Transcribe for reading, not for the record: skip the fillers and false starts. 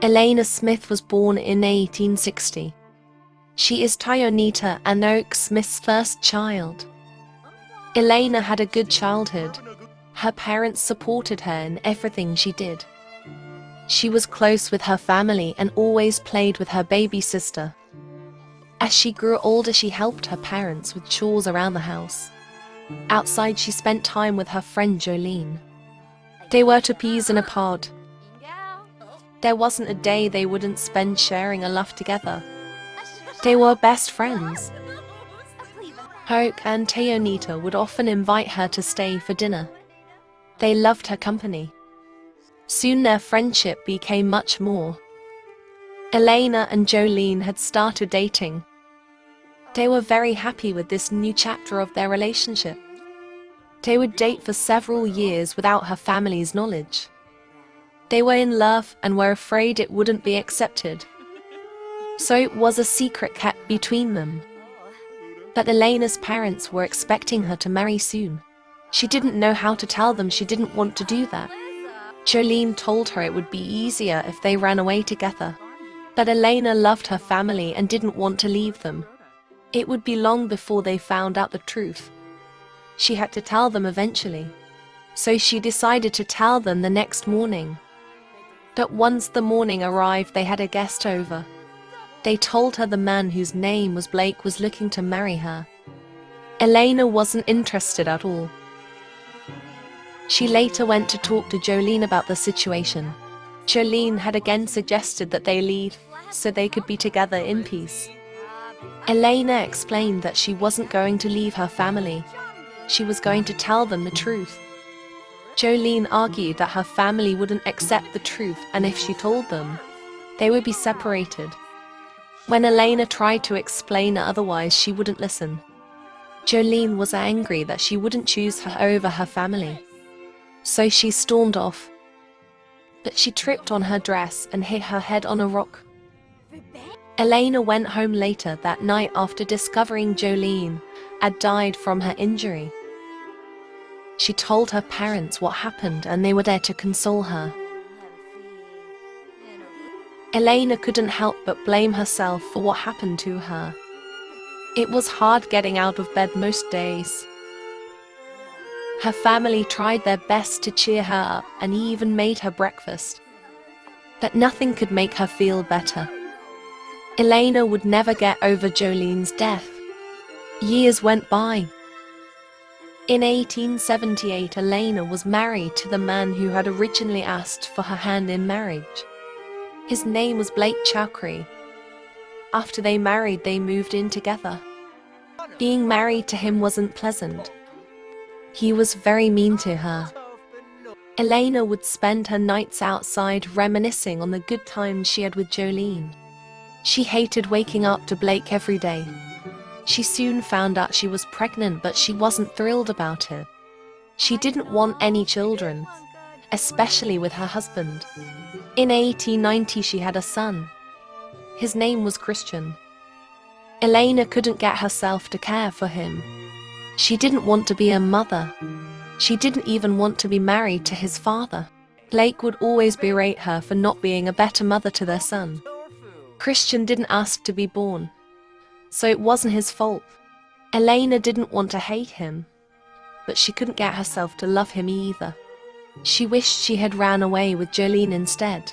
Elena Smith was born in 1860. She is Tayonita and Oak Smith's first child. Elena had a good childhood. Her parents supported her in everything she did. She was close with her family and always played with her baby sister. As she grew older, she helped her parents with chores around the house. Outside, she spent time with her friend Jolene. They were two peas in a pod. There wasn't a day they wouldn't spend sharing a laugh together. They were best friends. Hoke and Tayonita would often invite her to stay for dinner. They loved her company. Soon their friendship became much more. Elena and Jolene had started dating. They were very happy with this new chapter of their relationship. They would date for several years without her family's knowledge. They were in love and were afraid it wouldn't be accepted. So it was a secret kept between them. But Elena's parents were expecting her to marry soon. She didn't know how to tell them she didn't want to do that. Jolene told her it would be easier if they ran away together. But Elena loved her family and didn't want to leave them. It would be long before they found out the truth. She had to tell them eventually. So she decided to tell them the next morning. But once the morning arrived, they had a guest over. They told her the man whose name was Blake was looking to marry her. Elena wasn't interested at all. She later went to talk to Jolene about the situation. Jolene had again suggested that they leave so they could be together in peace. Elena explained that she wasn't going to leave her family. She was going to tell them the truth. Jolene argued that her family wouldn't accept the truth, and if she told them, they would be separated. When Elena tried to explain otherwise, she wouldn't listen. Jolene was angry that she wouldn't choose her over her family. So she stormed off. But she tripped on her dress and hit her head on a rock. Elena went home later that night after discovering Jolene had died from her injury. She told her parents what happened and they were there to console her. Elena couldn't help but blame herself for what happened to her. It was hard getting out of bed most days. Her family tried their best to cheer her up and even made her breakfast. But nothing could make her feel better. Elena would never get over Jolene's death. Years went by. In 1878, Elena was married to the man who had originally asked for her hand in marriage. His name was Blake Choukris. After they married, they moved in together. Being married to him wasn't pleasant. He was very mean to her. Elena would spend her nights outside reminiscing on the good times she had with Jolene. She hated waking up to Blake every day. She soon found out she was pregnant, but she wasn't thrilled about it. She didn't want any children, especially with her husband. In 1890, she had a son. His name was Christian. Elena couldn't get herself to care for him. She didn't want to be a mother. She didn't even want to be married to his father. Blake would always berate her for not being a better mother to their son. Christian didn't ask to be born, so it wasn't his fault. Elena didn't want to hate him, but she couldn't get herself to love him either. She wished she had ran away with Jolene instead.